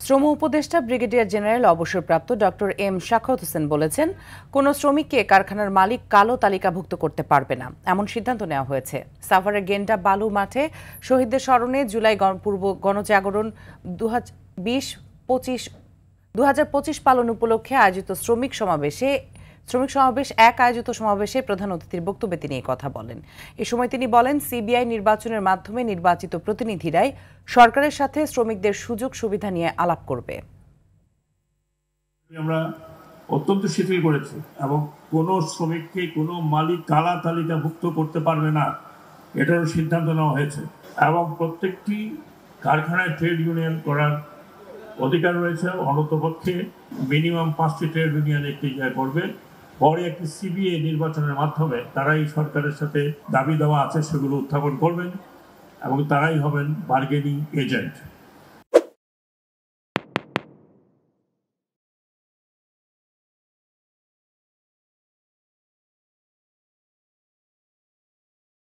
শ্রম উপদেষ্টা brigadier general অবসরপ্রাপ্ত ডক্টর এম শাখাওয়াত হোসেন বলেছেন, কোনো শ্রমিককে কারখানার মালিক কালো তালিকাভুক্ত করতে পারবে না, এমন সিদ্ধান্ত নেওয়া হয়েছে। সাভারের গেন্ডা বালু মাঠে শহীদদের স্মরণে জুলাই পূর্ব গণজাগরণ 2020-25 পালন উপলক্ষে আয়োজিত শ্রমিক সমাবেশ আয়োজিত সমাবেশে প্রধান অতিথির বক্তব্যে তিনি এই কথা বলেন। এ সময় তিনি বলেন, সিবিআই নির্বাচনের মাধ্যমে নির্বাচিত প্রতিনিধিরাই সরকারের সাথে শ্রমিকদের সুযোগ সুবিধা নিয়ে আলাপ করবে। আমরা অত্যন্ত শিথিল করেছি এবং কোনো শ্রমিককে কোনো মালিক কালা তালিকাভুক্ত করতে পারবে না, এটারও সিদ্ধান্ত নেওয়া হয়েছে। এবং প্রত্যেকটি কারখানায় ট্রেড ইউনিয়ন করার অধিকার রয়েছে। অন্ততপক্ষে মিনিমাম 5টি ট্রেড ইউনিয়ন একটি করবে। পরে একটি সিবিআই নির্বাচনের মাধ্যমে তারাই সরকারের সাথে দাবি দেওয়া আছে সেগুলো উত্থাপন করবেন এবং তারাই হবেন বার্গেনিং এজেন্ট।